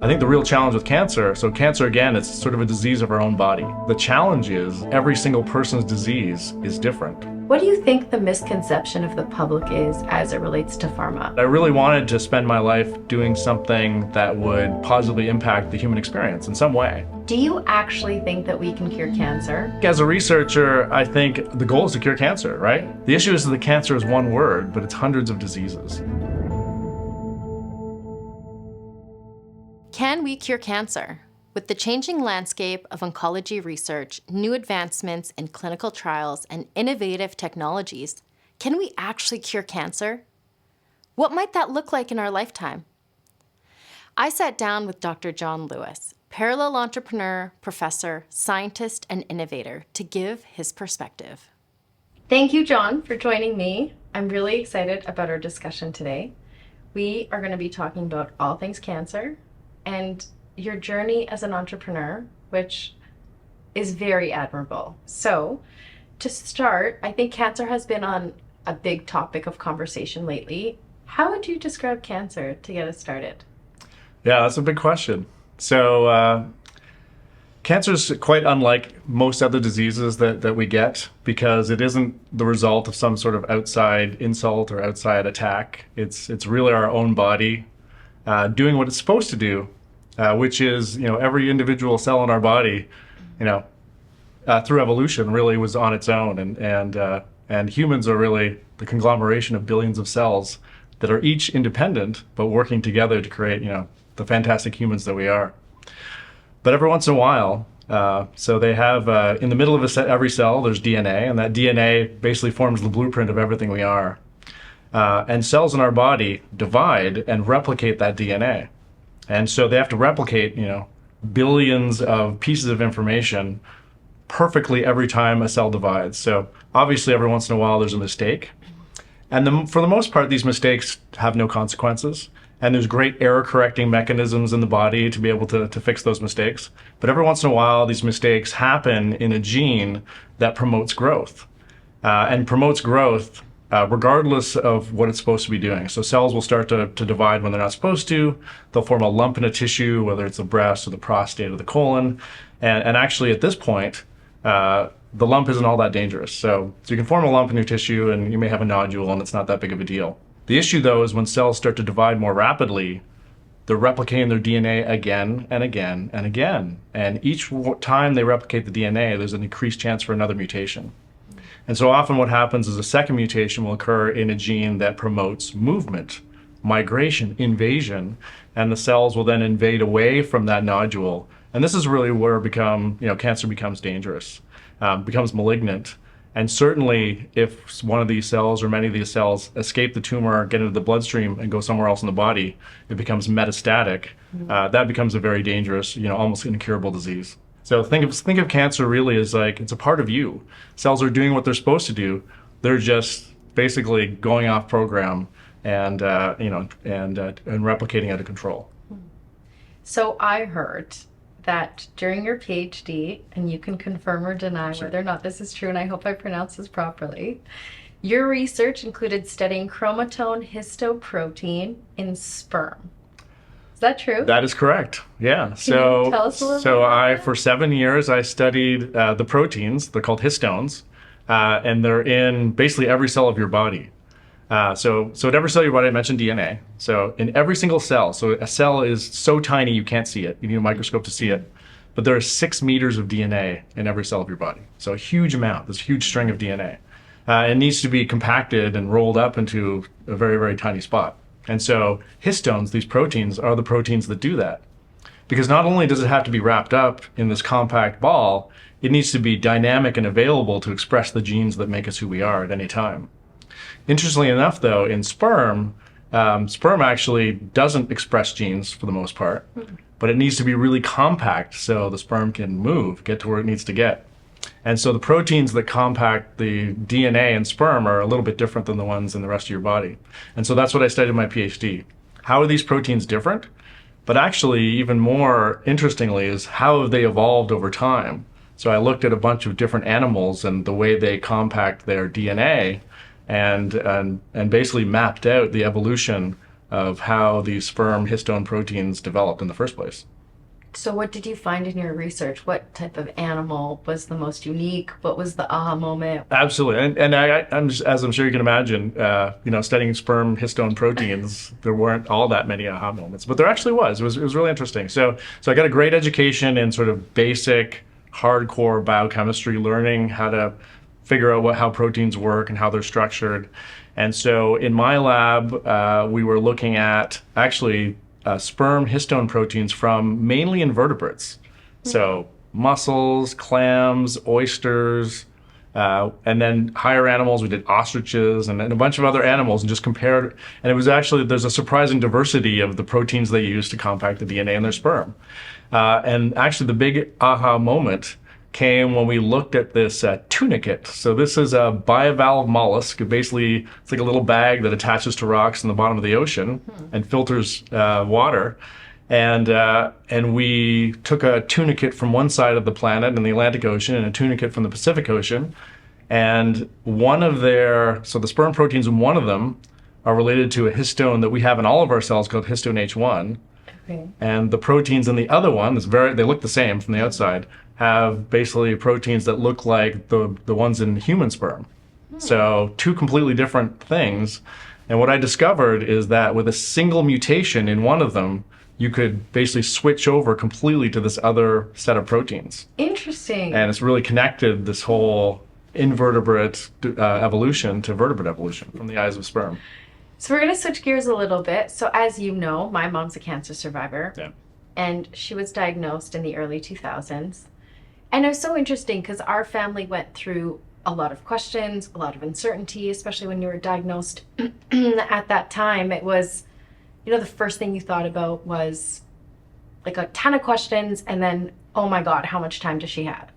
I think the real challenge with cancer, so cancer again, it's sort of a disease of our own body. The challenge is every single person's disease is different. What do you think the misconception of the public is as it relates to pharma? I really wanted to spend my life doing something that would positively impact the human experience in some way. Do you actually think that we can cure cancer? As a researcher, I think the goal is to cure cancer, right? The issue is that cancer is one word, but it's hundreds of diseases. Can we cure cancer? With the changing landscape of oncology research, new advancements in clinical trials, and innovative technologies, can we actually cure cancer? What might that look like in our lifetime? I sat down with Dr. John Lewis, parallel entrepreneur, professor, scientist, and innovator, to give his perspective. Thank you, John, for joining me. I'm really excited about our discussion today. We are going to be talking about all things cancer and your journey as an entrepreneur, which is very admirable. So to start, I think cancer has been on a big topic of conversation lately. How would you describe cancer to get us started? Yeah, that's a big question. So cancer is quite unlike most other diseases that we get because it isn't the result of some sort of outside insult or outside attack. It's really our own body doing what it's supposed to do, which is, every individual cell in our body, through evolution really was on its own. And humans are really the conglomeration of billions of cells that are each independent, but working together to create, the fantastic humans that we are. But every once in a while, so they have, in the middle of every cell, there's DNA, and that DNA basically forms the blueprint of everything we are. And cells in our body divide and replicate that DNA. And so they have to replicate, billions of pieces of information perfectly every time a cell divides. So obviously every once in a while there's a mistake. And for the most part, these mistakes have no consequences. And there's great error correcting mechanisms in the body to be able to fix those mistakes. But every once in a while, these mistakes happen in a gene that promotes growth. And promotes growth regardless of what it's supposed to be doing. So cells will start to divide when they're not supposed to. They'll form a lump in a tissue, whether it's the breast or the prostate or the colon. And actually at this point, the lump isn't all that dangerous. So you can form a lump in your tissue and you may have a nodule and it's not that big of a deal. The issue though is when cells start to divide more rapidly, they're replicating their DNA again and again and again. And each time they replicate the DNA, there's an increased chance for another mutation. And so often what happens is a second mutation will occur in a gene that promotes movement, migration, invasion, and the cells will then invade away from that nodule. And this is really where cancer becomes dangerous, becomes malignant. And certainly if one of these cells or many of these cells escape the tumor, get into the bloodstream and go somewhere else in the body, it becomes metastatic. That becomes a very dangerous, almost incurable disease. So think of cancer really as like it's a part of you. Cells are doing what they're supposed to do. They're just basically going off program and replicating out of control. So I heard that during your PhD, and you can confirm or deny whether or not this is true, and I hope I pronounce this properly, your research included studying chromatin histoprotein in sperm. Is that true? That is correct. Yeah. Can you tell us a little bit about that? For 7 years, I studied the proteins. They're called histones, and they're in basically every cell of your body. So in every cell of your body, I mentioned DNA. So in every single cell, so a cell is so tiny you can't see it. You need a microscope to see it. But there are 6 meters of DNA in every cell of your body. So a huge amount, this huge string of DNA. It needs to be compacted and rolled up into a very, very tiny spot. And so histones, these proteins, are the proteins that do that. Because not only does it have to be wrapped up in this compact ball, it needs to be dynamic and available to express the genes that make us who we are at any time. Interestingly enough, though, in sperm actually doesn't express genes for the most part, but it needs to be really compact so the sperm can move, get to where it needs to get. And so the proteins that compact the DNA in sperm are a little bit different than the ones in the rest of your body. And so that's what I studied in my PhD. How are these proteins different? But actually, even more interestingly, is how have they evolved over time? So I looked at a bunch of different animals and the way they compact their DNA and basically mapped out the evolution of how these sperm histone proteins developed in the first place. So what did you find in your research? What type of animal was the most unique? What was the aha moment? Absolutely, and I'm just, as I'm sure you can imagine, studying sperm histone proteins, there weren't all that many aha moments, but there actually was. It was really interesting. So I got a great education in sort of basic, hardcore biochemistry, learning how to figure out how proteins work and how they're structured. And so in my lab, we were looking at actually sperm histone proteins from mainly invertebrates. So mussels, clams, oysters, and then higher animals. We did ostriches and a bunch of other animals and just compared. And it was actually, there's a surprising diversity of the proteins they use to compact the DNA in their sperm. And actually the big aha moment came when we looked at this tunicate. So this is a bivalve mollusk. Basically, it's like a little bag that attaches to rocks in the bottom of the ocean and filters water. And we took a tunicate from one side of the planet in the Atlantic Ocean and a tunicate from the Pacific Ocean. And so the sperm proteins in one of them are related to a histone that we have in all of our cells called histone H1. Okay. And the proteins in the other one, they look the same from the outside, have basically proteins that look like the ones in human sperm. So two completely different things. And what I discovered is that with a single mutation in one of them, you could basically switch over completely to this other set of proteins. Interesting. And it's really connected this whole invertebrate evolution to vertebrate evolution from the eyes of sperm. So we're going to switch gears a little bit. So as you know, my mom's a cancer survivor. Yeah. And she was diagnosed in the early 2000s. And it was so interesting because our family went through a lot of questions, a lot of uncertainty, especially when you were diagnosed at that time. It was, the first thing you thought about was like a ton of questions and then, oh my God, how much time does she have?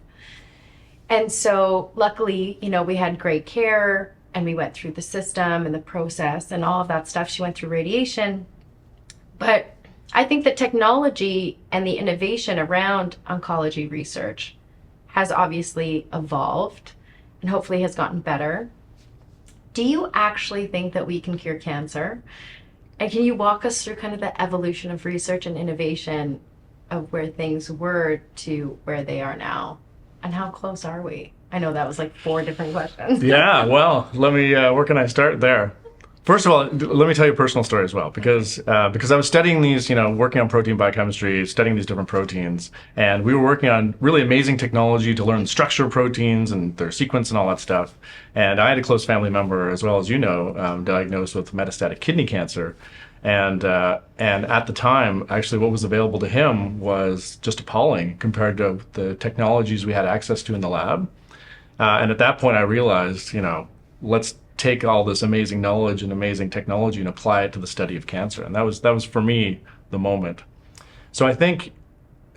And so luckily, we had great care and we went through the system and the process and all of that stuff. She went through radiation. But I think the technology and the innovation around oncology research has obviously evolved and hopefully has gotten better. Do you actually think that we can cure cancer? And can you walk us through kind of the evolution of research and innovation of where things were to where they are now? And how close are we? I know that was like 4 different questions. Yeah, well, let me, where can I start there? First of all, let me tell you a personal story as well, because I was studying these, working on protein biochemistry, studying these different proteins, and we were working on really amazing technology to learn the structure of proteins and their sequence and all that stuff. And I had a close family member, as well as diagnosed with metastatic kidney cancer. And at the time, actually, what was available to him was just appalling compared to the technologies we had access to in the lab. And at that point, I realized, let's take all this amazing knowledge and amazing technology and apply it to the study of cancer. And that was for me the moment. So I think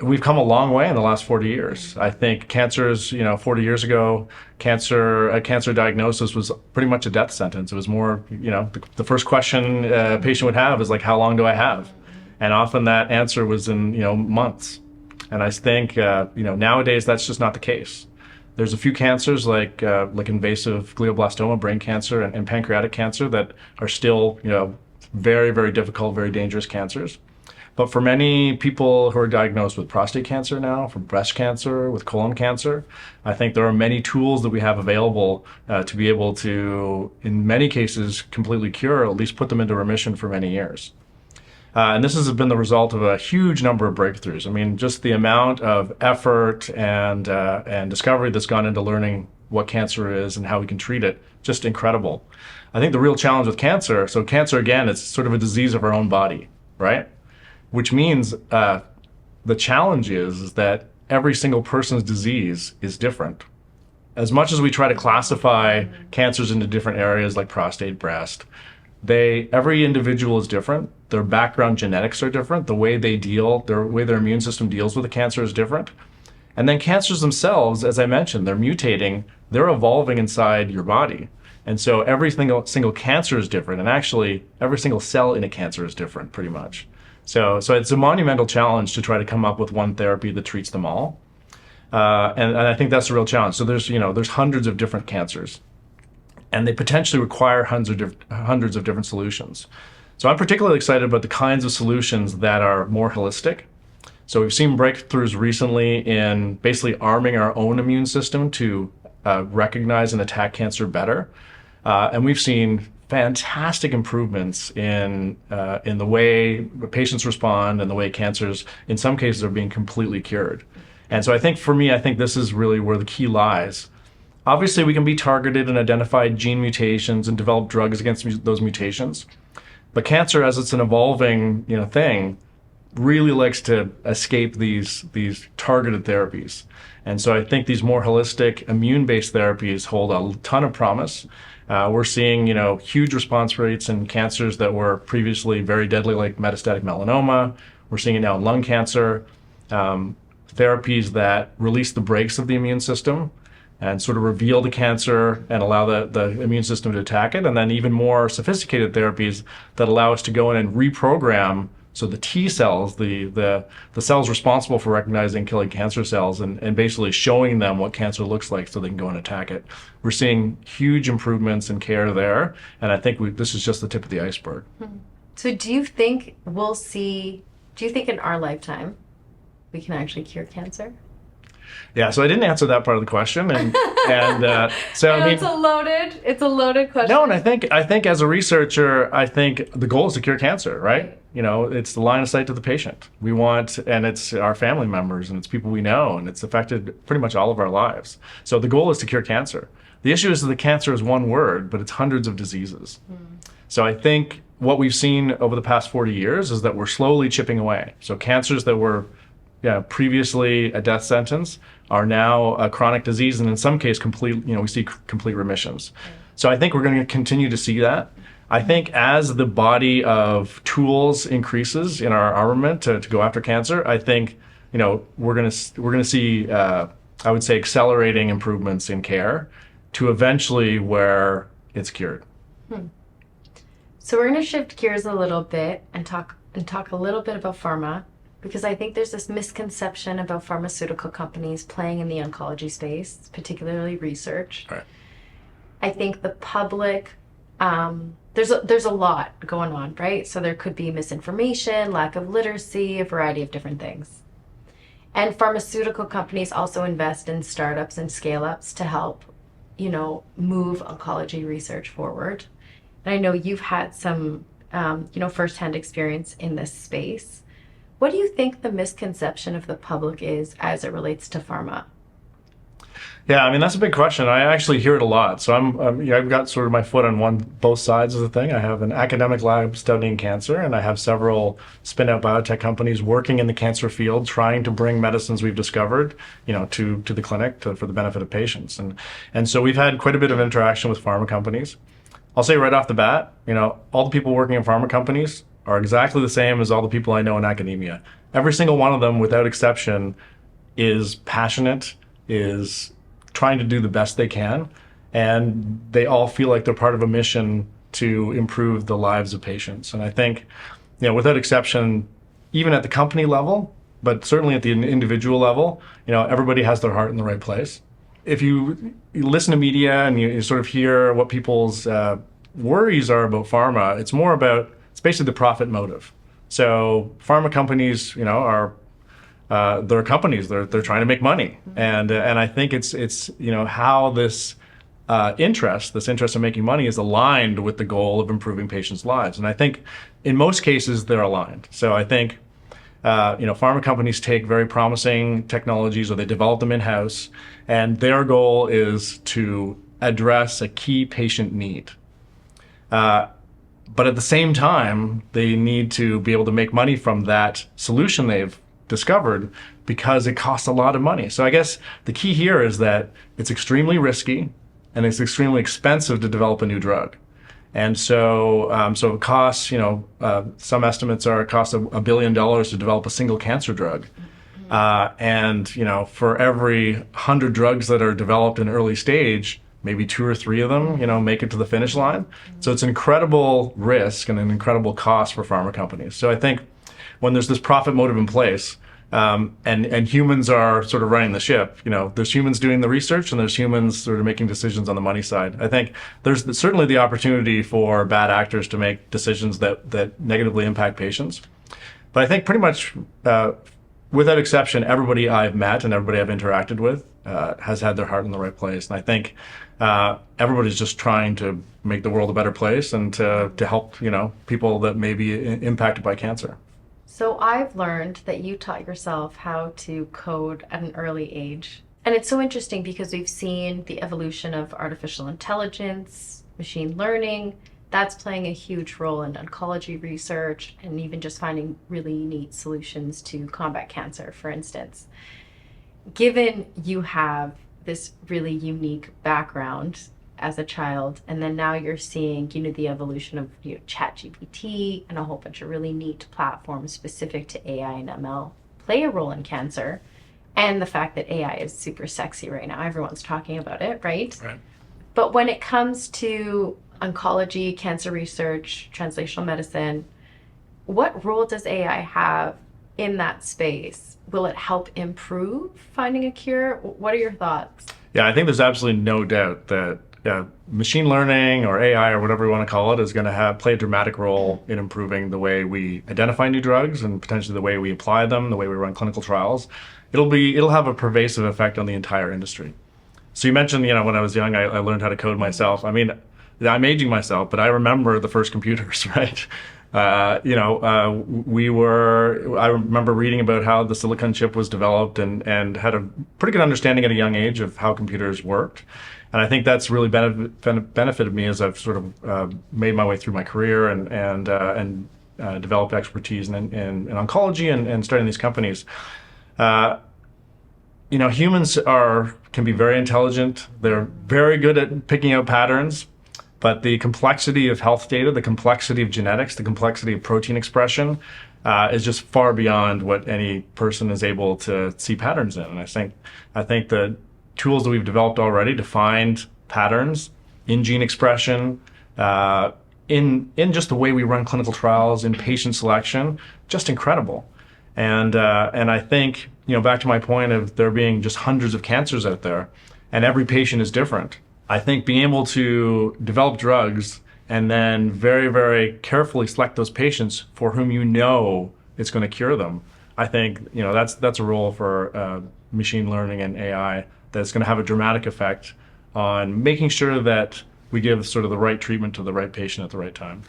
we've come a long way in the last 40 years. I think cancers, 40 years ago, a cancer diagnosis was pretty much a death sentence. It was more, the first question a patient would have is like, how long do I have? And often that answer was in, months. And I think, nowadays that's just not the case. There's a few cancers like invasive glioblastoma, brain cancer, and pancreatic cancer that are still, very, very difficult, very dangerous cancers. But for many people who are diagnosed with prostate cancer now, for breast cancer, with colon cancer, I think there are many tools that we have available to be able to, in many cases, completely cure, or at least put them into remission for many years. And this has been the result of a huge number of breakthroughs. I mean, just the amount of effort and discovery that's gone into learning what cancer is and how we can treat it, just incredible. I think the real challenge with cancer, so cancer, again, it's sort of a disease of our own body, right? Which means the challenge is that every single person's disease is different. As much as we try to classify cancers into different areas like prostate, breast, every individual is different. Their background genetics are different. The way they deal, the way their immune system deals with the cancer is different. And then cancers themselves, as I mentioned, they're mutating, they're evolving inside your body. And so every single cancer is different. And actually, every single cell in a cancer is different, pretty much. So it's a monumental challenge to try to come up with one therapy that treats them all. And I think that's the real challenge. So there's hundreds of different cancers. And they potentially require hundreds of different solutions. So I'm particularly excited about the kinds of solutions that are more holistic. So we've seen breakthroughs recently in basically arming our own immune system to recognize and attack cancer better. And we've seen fantastic improvements in the way patients respond and the way cancers, in some cases, are being completely cured. And so I think for me, I think this is really where the key lies. Obviously, we can be targeted and identify gene mutations and develop drugs against those mutations. But cancer, as it's an evolving, thing, really likes to escape these targeted therapies. And so I think these more holistic immune-based therapies hold a ton of promise. We're seeing, huge response rates in cancers that were previously very deadly, like metastatic melanoma. We're seeing it now in lung cancer. Therapies that release the brakes of the immune system and sort of reveal the cancer and allow the immune system to attack it. And then even more sophisticated therapies that allow us to go in and reprogram, so the T cells, the cells responsible for recognizing and killing cancer cells, and basically showing them what cancer looks like so they can go and attack it. We're seeing huge improvements in care there, and I think this is just the tip of the iceberg. So do you think in our lifetime we can actually cure cancer? Yeah, so I didn't answer that part of the question, and so I mean, it's a loaded question. No, and I think as a researcher, I think the goal is to cure cancer, right? It's the line of sight to the patient. We want, and it's our family members, and it's people we know, and it's affected pretty much all of our lives. So the goal is to cure cancer. The issue is that cancer is one word, but it's hundreds of diseases. So I think what we've seen over the past 40 years is that we're slowly chipping away. So cancers that were previously a death sentence are now a chronic disease, and in some case, we see complete remissions. So I think we're going to continue to see that. I think as the body of tools increases in our armament to go after cancer, I think we're going to see I would say accelerating improvements in care to eventually where it's cured. So we're going to shift gears a little bit and talk a little bit about pharma, because I think there's this misconception about pharmaceutical companies playing in the oncology space, particularly research. Right. I think the public, there's a lot going on, right? So there could be misinformation, lack of literacy, a variety of different things. And pharmaceutical companies also invest in startups and scale-ups to help, move oncology research forward. And I know you've had some, firsthand experience in this space. What do you think the misconception of the public is as it relates to pharma? Yeah, I mean, that's a big question. I actually hear it a lot. So I've got sort of my foot on both sides of the thing. I have an academic lab studying cancer, and I have several spin-out biotech companies working in the cancer field, trying to bring medicines we've discovered, to the clinic for the benefit of patients. And so we've had quite a bit of interaction with pharma companies. I'll say right off the bat, all the people working in pharma companies are exactly the same as all the people I know in academia. Every single one of them, without exception, is passionate, is trying to do the best they can, and they all feel like they're part of a mission to improve the lives of patients. And I think, without exception, even at the company level, but certainly at the individual level, everybody has their heart in the right place. If you listen to media and you sort of hear what people's worries are about pharma, it's basically the profit motive. So pharma companies, they're companies. They're trying to make money, and I think it's how this interest in making money is aligned with the goal of improving patients' lives. And I think in most cases they're aligned. So I think pharma companies take very promising technologies, or they develop them in-house, and their goal is to address a key patient need. But at the same time, they need to be able to make money from that solution they've discovered, because it costs a lot of money. So I guess the key here is that it's extremely risky and it's extremely expensive to develop a new drug. And so it costs, some estimates are it costs $1 billion to develop a single cancer drug. And for every 100 drugs that are developed in early stage, maybe 2 or 3 of them, make it to the finish line. So it's an incredible risk and an incredible cost for pharma companies. So I think when there's this profit motive in place, and humans are sort of running the ship. There's humans doing the research, and there's humans sort of making decisions on the money side. I think there's certainly the opportunity for bad actors to make decisions that negatively impact patients. But I think pretty much, without exception, everybody I've met and everybody I've interacted with has had their heart in the right place. And I think everybody's just trying to make the world a better place and to help, people that may be impacted by cancer. So I've learned that you taught yourself how to code at an early age. And it's so interesting because we've seen the evolution of artificial intelligence, machine learning. That's playing a huge role in oncology research and even just finding really neat solutions to combat cancer, for instance. Given you have this really unique background as a child, and then now you're seeing, the evolution of ChatGPT and a whole bunch of really neat platforms specific to AI and ML play a role in cancer, and the fact that AI is super sexy right now. Everyone's talking about it, right? Right. But when it comes to oncology, cancer research, translational medicine, what role does AI have in that space? Will it help improve finding a cure? What are your thoughts? Yeah, I think there's absolutely no doubt that machine learning or AI or whatever we want to call it is going to play a dramatic role in improving the way we identify new drugs and potentially the way we apply them, the way we run clinical trials. It'll have a pervasive effect on the entire industry. So you mentioned, when I was young, I learned how to code myself. I mean, I'm aging myself, but I remember the first computers, right? I remember reading about how the silicon chip was developed and had a pretty good understanding at a young age of how computers worked. And I think that's really benefited me as I've sort of made my way through my career and developed expertise in oncology and starting these companies. Humans can be very intelligent. They're very good at picking out patterns. But the complexity of health data, the complexity of genetics, the complexity of protein expression is just far beyond what any person is able to see patterns in. And I think the tools that we've developed already to find patterns in gene expression, in just the way we run clinical trials, in patient selection, just incredible. And I think, back to my point of there being just hundreds of cancers out there, and every patient is different. I think being able to develop drugs and then very, very carefully select those patients for whom it's going to cure them, I think that's a role for machine learning and AI that's going to have a dramatic effect on making sure that we give sort of the right treatment to the right patient at the right time.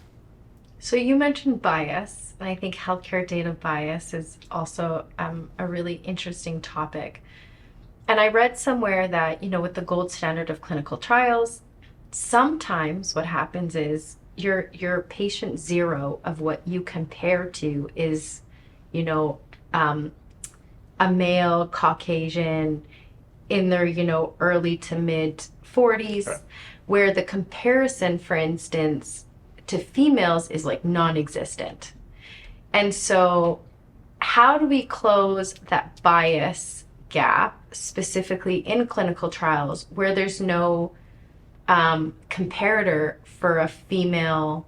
So you mentioned bias, and I think healthcare data bias is also a really interesting topic. And I read somewhere that, with the gold standard of clinical trials, sometimes what happens is your patient zero of what you compare to is, a male Caucasian in their, early to mid 40s, Right. Where the comparison, for instance, to females is like non-existent. And so how do we close that bias gap specifically in clinical trials where there's no comparator for a female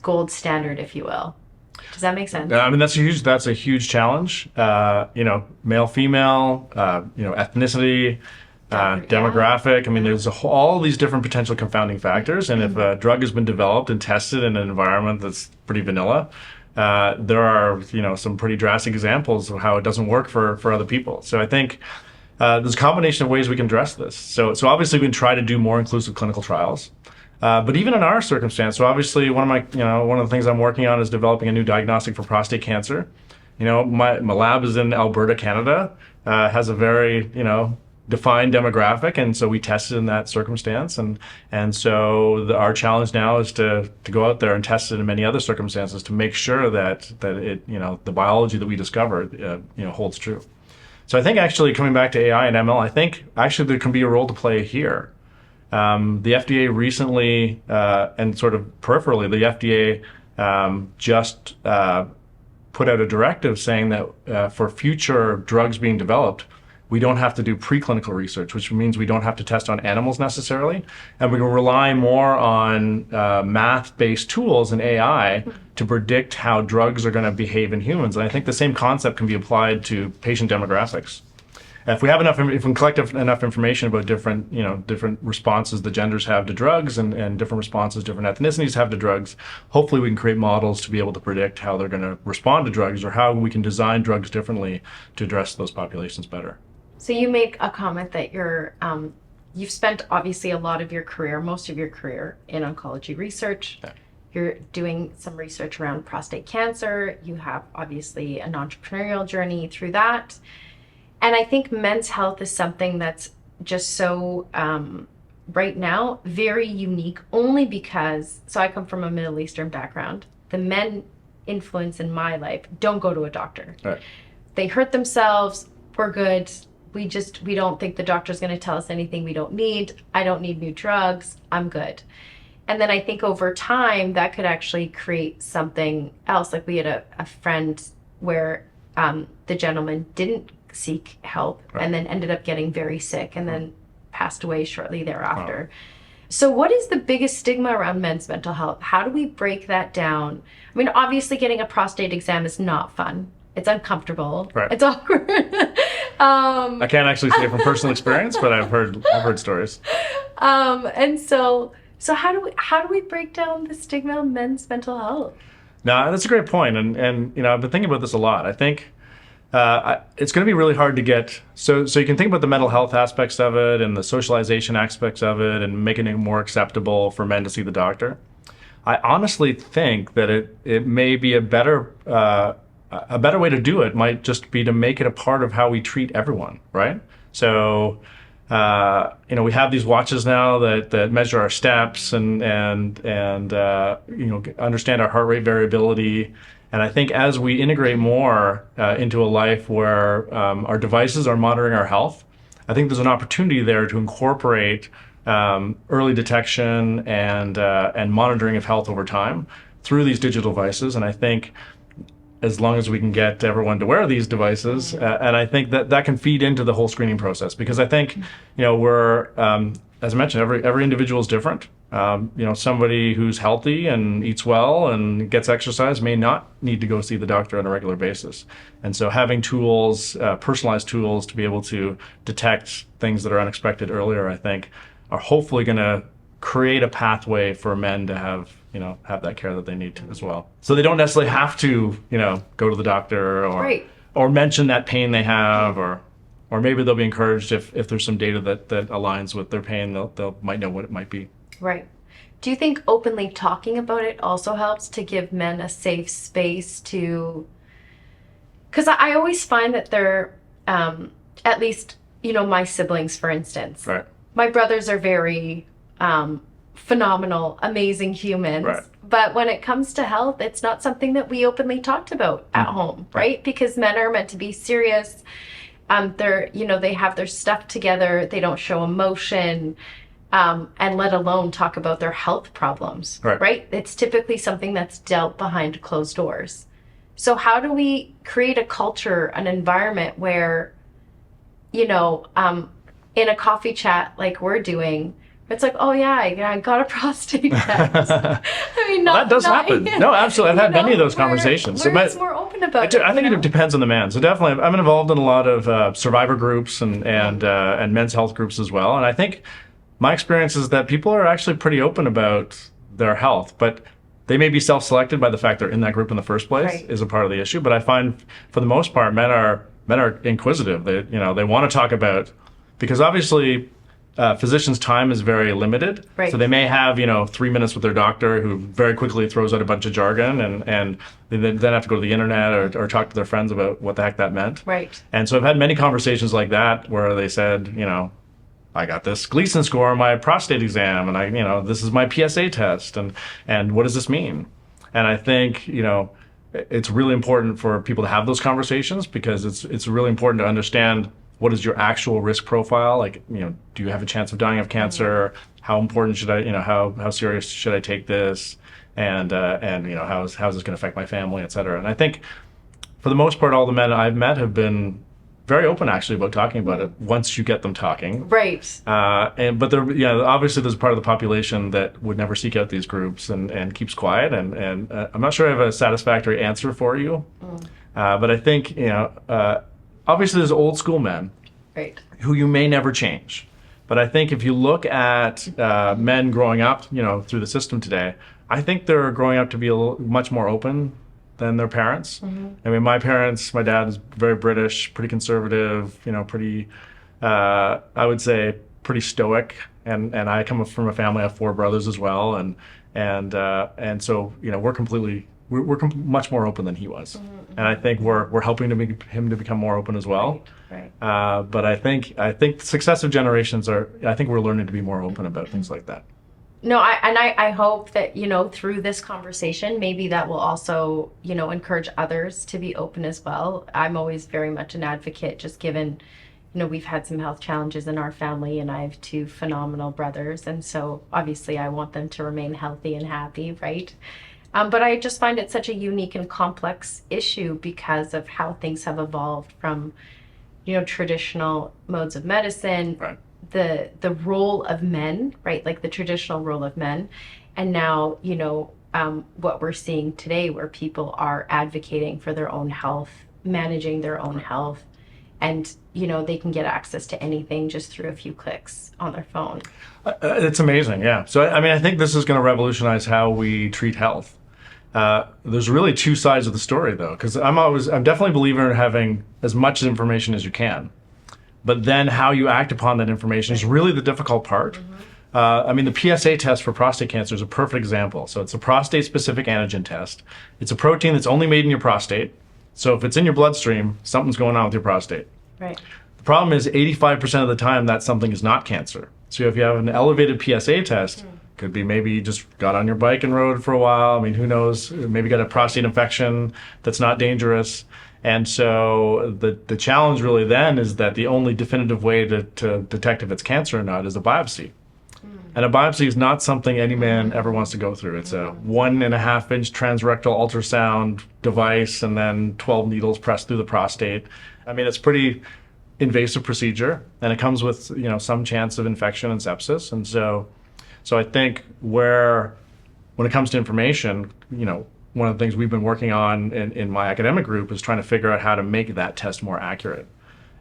gold standard, if you will? Does that make sense? I mean, that's a huge challenge. Male, female, ethnicity, demographic. I mean, there's all these different potential confounding factors. And if a drug has been developed and tested in an environment that's pretty vanilla, there are, some pretty drastic examples of how it doesn't work for other people. So I think there's a combination of ways we can address this. So obviously we can try to do more inclusive clinical trials. But even in our circumstance, so obviously one of the things I'm working on is developing a new diagnostic for prostate cancer. My lab is in Alberta, Canada, has a very, defined demographic, and so we tested in that circumstance, and so our challenge now is to go out there and test it in many other circumstances to make sure that it the biology that we discovered holds true. So I think actually coming back to AI and ML, I think actually there can be a role to play here. The FDA recently and sort of peripherally, the FDA just put out a directive saying that for future drugs being developed, we don't have to do preclinical research, which means we don't have to test on animals necessarily. And we can rely more on math-based tools and AI to predict how drugs are going to behave in humans. And I think the same concept can be applied to patient demographics. If we have enough, if we can collect enough information about different, different responses the genders have to drugs and different responses different ethnicities have to drugs, hopefully we can create models to be able to predict how they're going to respond to drugs or how we can design drugs differently to address those populations better. So you make a comment that you've spent obviously a lot of your career, most of your career in oncology research. Yeah. You're doing some research around prostate cancer. You have obviously an entrepreneurial journey through that. And I think men's health is something that's just so, right now, very unique only because, so I come from a Middle Eastern background. The men influence in my life don't go to a doctor. Right. They hurt themselves. We're good. We don't think the doctor's going to tell us anything we don't need. I don't need new drugs. I'm good. And then I think over time that could actually create something else. Like we had a friend where the gentleman didn't seek help and then ended up getting very sick and then passed away shortly thereafter. Wow. So what is the biggest stigma around men's mental health? How do we break that down? I mean, obviously getting a prostate exam is not fun. It's uncomfortable. Right. It's awkward. I can't actually say from personal experience, but I've heard stories. And so how do we break down the stigma of men's mental health? No, that's a great point. And I've been thinking about this a lot. I think it's going to be really hard to get, so you can think about the mental health aspects of it and the socialization aspects of it and making it more acceptable for men to see the doctor. I honestly think that it may be a better way to do it might just be to make it a part of how we treat everyone, right? So, we have these watches now that measure our steps and understand our heart rate variability. And I think as we integrate more into a life where our devices are monitoring our health, I think there's an opportunity there to incorporate early detection and monitoring of health over time through these digital devices. And I think as long as we can get everyone to wear these devices, and I think that can feed into the whole screening process, because I think we're as I mentioned, every individual is different. Somebody who's healthy and eats well and gets exercise may not need to go see the doctor on a regular basis. And so having tools, personalized tools to be able to detect things that are unexpected earlier, I think, are hopefully going to create a pathway for men to have that care that they need to as well. So they don't necessarily have to, go to the doctor or mention that pain they have, or maybe they'll be encouraged if there's some data that aligns with their pain, they'll might know what it might be. Right. Do you think openly talking about it also helps to give men a safe space to, because I always find that they're, at least, my siblings, for instance. Right. My brothers are very phenomenal, amazing humans. Right. But when it comes to health, it's not something that we openly talked about at home, right? Because men are meant to be serious. They have their stuff together. They don't show emotion, and let alone talk about their health problems, right? It's typically something that's dealt behind closed doors. So how do we create a culture, an environment where, in a coffee chat like we're doing, it's like, oh yeah, I got a prostate test. I mean, that does happen. No, absolutely. I've had many of those conversations. We're just more open about it. I think it depends on the man. So definitely, I'm involved in a lot of survivor groups and men's health groups as well. And I think my experience is that people are actually pretty open about their health, but they may be self-selected by the fact they're in that group in the first place is a part of the issue. But I find, for the most part, men are inquisitive. They want to talk about, because obviously, physicians' time is very limited. Right. So they may have, 3 minutes with their doctor who very quickly throws out a bunch of jargon and they then have to go to the internet or talk to their friends about what the heck that meant. Right. And so I've had many conversations like that where they said, I got this Gleason score on my prostate exam and this is my PSA test and what does this mean? And I think, it's really important for people to have those conversations because it's really important to understand what is your actual risk profile? Like, do you have a chance of dying of cancer? How important should I, how serious should I take this? And how is this going to affect my family, et cetera? And I think for the most part, all the men I've met have been very open actually about talking about it once you get them talking. Right. But there, obviously there's a part of the population that would never seek out these groups and keeps quiet. And I'm not sure I have a satisfactory answer for you. But I think, obviously there's old school men Right. who you may never change. But I think if you look at men growing up, through the system today, I think they're growing up to be much more open than their parents. I mean, my dad is very British, pretty conservative, pretty, I would say, pretty stoic. And I come from a family, I have 4 brothers as well. And so, we're much more open than he was. And I think we're helping him to become more open as well. Right. But I think successive generations I think we're learning to be more open about things like that. No, I hope that, through this conversation, maybe that will also, encourage others to be open as well. I'm always very much an advocate, just given, we've had some health challenges in our family, and I have 2 phenomenal brothers. And so obviously I want them to remain healthy and happy, right? But I just find it such a unique and complex issue because of how things have evolved from, traditional modes of medicine. Right. The role of men, right? Like the traditional role of men. And now, what we're seeing today where people are advocating for their own health, managing their own health, and, they can get access to anything just through a few clicks on their phone. It's amazing, yeah. So, I think this is going to revolutionize how we treat health. There's really 2 sides of the story, though, because I'm definitely a believer in having as much information as you can. But then how you act upon that information is really the difficult part. The PSA test for prostate cancer is a perfect example. So it's a prostate-specific antigen test. It's a protein that's only made in your prostate. So if it's in your bloodstream, something's going on with your prostate. Right. The problem is 85% of the time that something is not cancer. So if you have an elevated PSA test, could be maybe you just got on your bike and rode for a while. I mean, who knows? Maybe got a prostate infection that's not dangerous. And so the challenge really then is that the only definitive way to detect if it's cancer or not is a biopsy. And a biopsy is not something any man ever wants to go through. It's a 1.5-inch transrectal ultrasound device and then 12 needles pressed through the prostate. I mean, it's pretty invasive procedure, and it comes with some chance of infection and sepsis. And so I think when it comes to information, one of the things we've been working on in my academic group is trying to figure out how to make that test more accurate.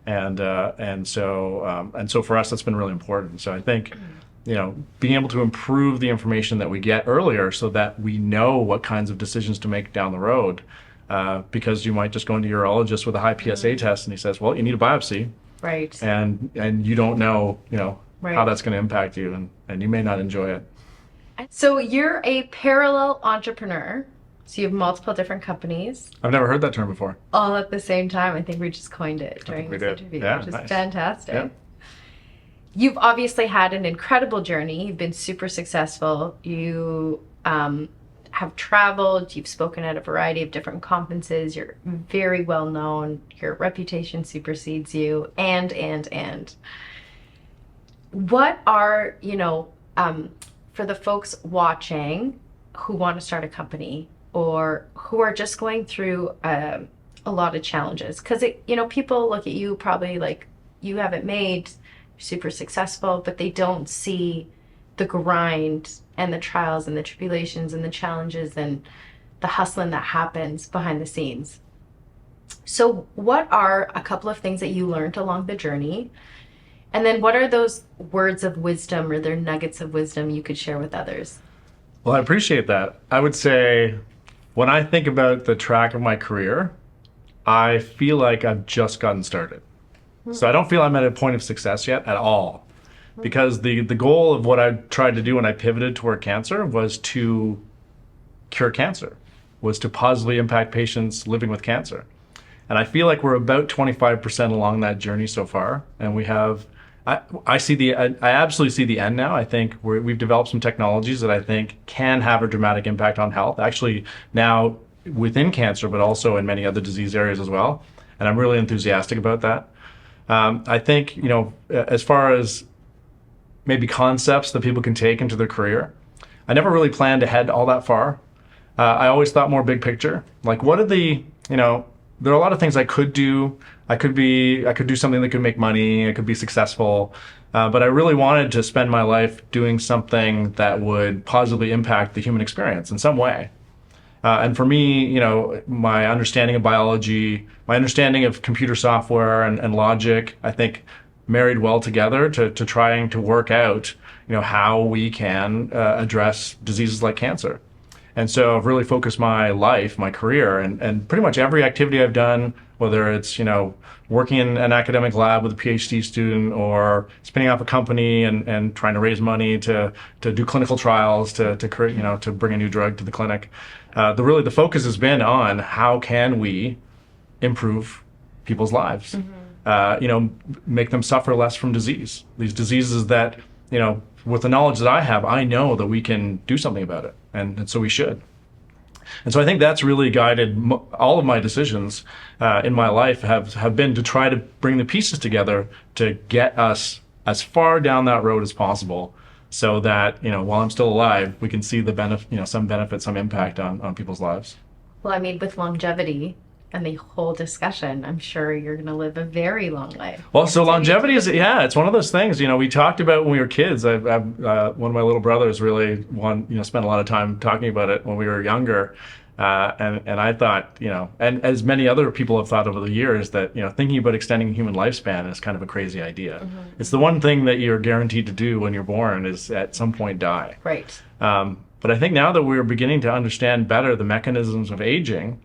And so for us, that's been really important. So I think, being able to improve the information that we get earlier so that we know what kinds of decisions to make down the road, because you might just go into your urologist with a high PSA test and he says, well, you need a biopsy. Right. And you don't know, Right. how that's going to impact you, and you may not enjoy it. So you're a parallel entrepreneur. So you have multiple different companies I've never heard that term before. all at the same time. I think we just coined it during we this did. interview, Yeah, which is nice. fantastic. Yeah. You've obviously had an incredible journey. You've been super successful. You have traveled. You've spoken at a variety of different conferences. You're very well known. Your reputation supersedes you. And what are, for the folks watching who want to start a company or who are just going through a lot of challenges? Because, people look at you probably like you have it made, super successful, but they don't see the grind and the trials and the tribulations and the challenges and the hustling that happens behind the scenes. So what are a couple of things that you learned along the journey? And then what are those words of wisdom or their nuggets of wisdom you could share with others? Well, I appreciate that. I would say when I think about the track of my career, I feel like I've just gotten started. So I don't feel I'm at a point of success yet at all, because the goal of what I tried to do when I pivoted toward cancer was to cure cancer, was to positively impact patients living with cancer. And I feel like we're about 25% along that journey so far, and we have I absolutely see the end now. I think we've developed some technologies that I think can have a dramatic impact on health, actually now within cancer, but also in many other disease areas as well. And I'm really enthusiastic about that. I think, as far as maybe concepts that people can take into their career, I never really planned to head all that far. I always thought more big picture. Like, what are there are a lot of things I could do. I could do something that could make money. I could be successful. But I really wanted to spend my life doing something that would positively impact the human experience in some way. And for me, my understanding of biology, my understanding of computer software and logic, I think married well together to trying to work out, how we can address diseases like cancer. And so I've really focused my life, my career, and pretty much every activity I've done, whether it's, working in an academic lab with a PhD student or spinning off a company and trying to raise money to do clinical trials, to create, to bring a new drug to the clinic. The focus has been on how can we improve people's lives, make them suffer less from disease. These diseases that, with the knowledge that I have, I know that we can do something about it. And so we should. And so I think that's really guided all of my decisions in my life have been to try to bring the pieces together to get us as far down that road as possible so that, while I'm still alive, we can see the benefit, some benefit, some impact on people's lives. Well, I mean, with longevity and the whole discussion, I'm sure you're going to live a very long life. Well, so longevity is, it's one of those things, we talked about when we were kids. One of my little brothers really spent a lot of time talking about it when we were younger. And I thought, and as many other people have thought over the years, that, thinking about extending human lifespan is kind of a crazy idea. Mm-hmm. It's the one thing that you're guaranteed to do when you're born is at some point die. Right. But I think now that we're beginning to understand better the mechanisms of aging,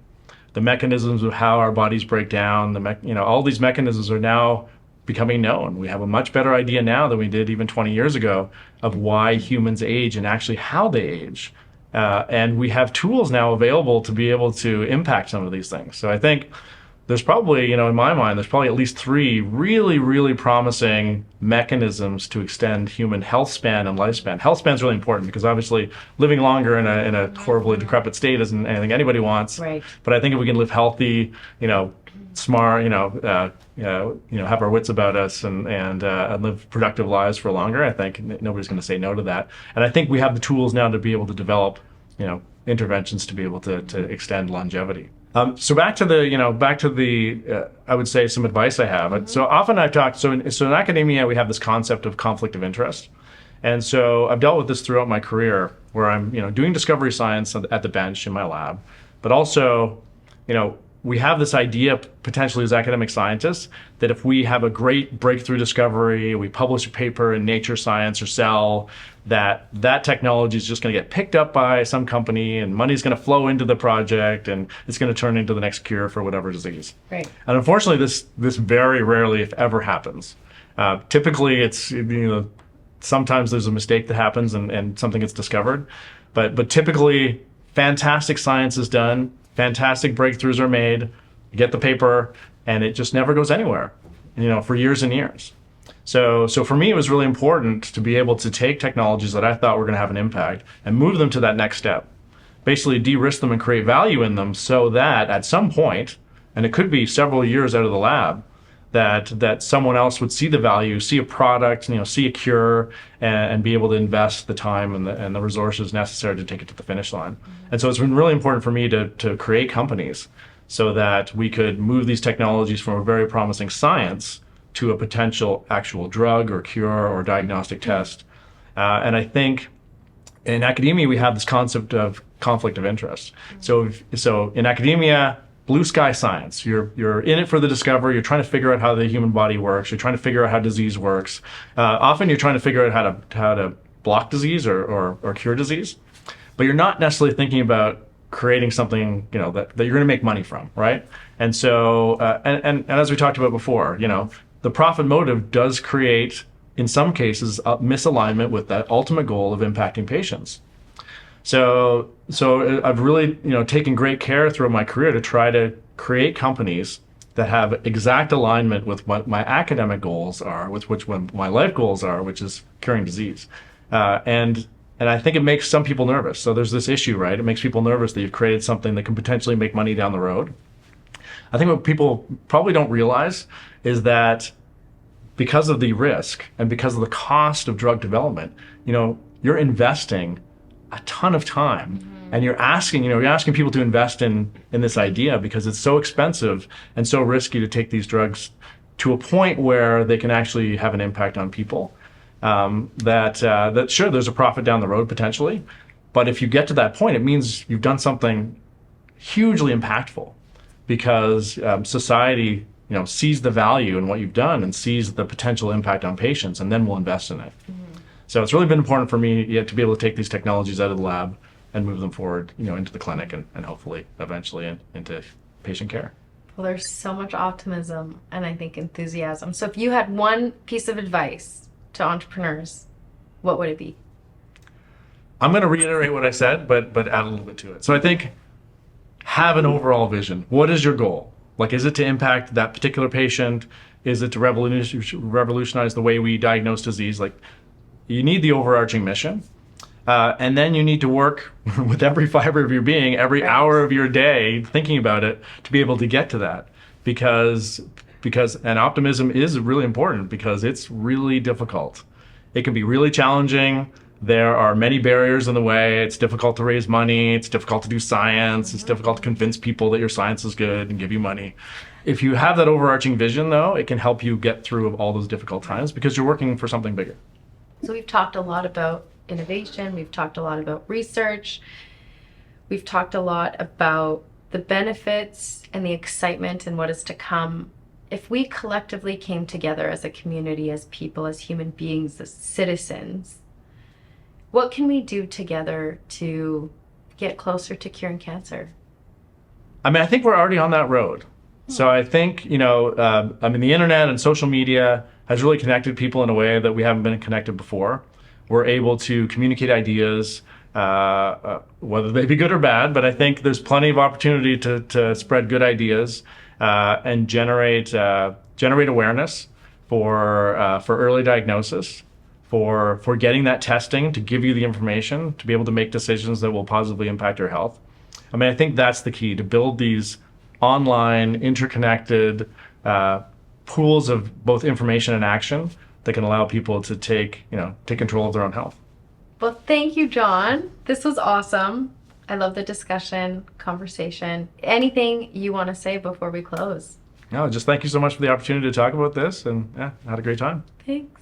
the mechanisms of how our bodies break down, all these mechanisms are now becoming known. We have a much better idea now than we did even 20 years ago of why humans age and actually how they age. And we have tools now available to be able to impact some of these things. So I think there's probably, in my mind, there's probably at least 3 really, really promising mechanisms to extend human health span and lifespan. Health span is really important because obviously living longer in a horribly decrepit state isn't anything anybody wants. Right. But I think if we can live healthy, smart, have our wits about us and live productive lives for longer, I think nobody's going to say no to that. And I think we have the tools now to be able to develop, interventions to be able to extend longevity. So back to the I would say some advice I have. Mm-hmm. So often I've talked, so in academia, we have this concept of conflict of interest. And so I've dealt with this throughout my career where I'm, doing discovery science at the bench in my lab, but also, we have this idea potentially as academic scientists that if we have a great breakthrough discovery, we publish a paper in Nature Science or Cell, that technology is just going to get picked up by some company and money's going to flow into the project and it's going to turn into the next cure for whatever disease. Right. And unfortunately, this very rarely, if ever, happens. Typically, it's sometimes there's a mistake that happens and something gets discovered, but typically, fantastic science is done. Fantastic breakthroughs are made, you get the paper, and it just never goes anywhere, for years and years. So for me, it was really important to be able to take technologies that I thought were going to have an impact and move them to that next step. Basically, de-risk them and create value in them so that at some point, and it could be several years out of the lab, that someone else would see the value, see a product, see a cure, and be able to invest the time and the resources necessary to take it to the finish line. Mm-hmm. And so it's been really important for me to create companies so that we could move these technologies from a very promising science to a potential actual drug or cure or diagnostic test. And I think in academia, we have this concept of conflict of interest. Mm-hmm. So in academia, blue sky science. You're in it for the discovery. You're trying to figure out how the human body works. You're trying to figure out how disease works. Often you're trying to figure out how to block disease or cure disease, but you're not necessarily thinking about creating something that you're going to make money from, right? And so and as we talked about before, the profit motive does create in some cases a misalignment with that ultimate goal of impacting patients. So I've really, taken great care throughout my career to try to create companies that have exact alignment with what my academic goals are, with which one my life goals are, which is curing disease. And I think it makes some people nervous. So there's this issue, right? It makes people nervous that you've created something that can potentially make money down the road. I think what people probably don't realize is that because of the risk and because of the cost of drug development, you're investing a ton of time. And you're asking people to invest in this idea because it's so expensive and so risky to take these drugs to a point where they can actually have an impact on people. That sure, there's a profit down the road potentially, but if you get to that point, it means you've done something hugely impactful because society, sees the value in what you've done and sees the potential impact on patients, and then will invest in it. So it's really been important for me to be able to take these technologies out of the lab and move them forward, into the clinic and hopefully eventually into patient care. Well, there's so much optimism and I think enthusiasm. So if you had one piece of advice to entrepreneurs, what would it be? I'm going to reiterate what I said, but add a little bit to it. So I think have an overall vision. What is your goal? Like, is it to impact that particular patient? Is it to revolutionize the way we diagnose disease? Like, you need the overarching mission. And then you need to work with every fiber of your being, every hour of your day, thinking about it to be able to get to that. Because and optimism is really important because it's really difficult. It can be really challenging. There are many barriers in the way. It's difficult to raise money. It's difficult to do science. It's difficult to convince people that your science is good and give you money. If you have that overarching vision, though, it can help you get through all those difficult times because you're working for something bigger. So we've talked a lot about innovation. We've talked a lot about research. We've talked a lot about the benefits and the excitement and what is to come. If we collectively came together as a community, as people, as human beings, as citizens, what can we do together to get closer to curing cancer? I think we're already on that road. So I think, the internet and social media has really connected people in a way that we haven't been connected before. We're able to communicate ideas, whether they be good or bad, but I think there's plenty of opportunity to spread good ideas and generate awareness for early diagnosis, for getting that testing to give you the information to be able to make decisions that will positively impact your health. I think that's the key, to build these online, interconnected pools of both information and action that can allow people to take control of their own health. Well, thank you, John. This was awesome. I love the discussion, conversation. Anything you want to say before we close? No, just thank you so much for the opportunity to talk about this, and I had a great time. Thanks.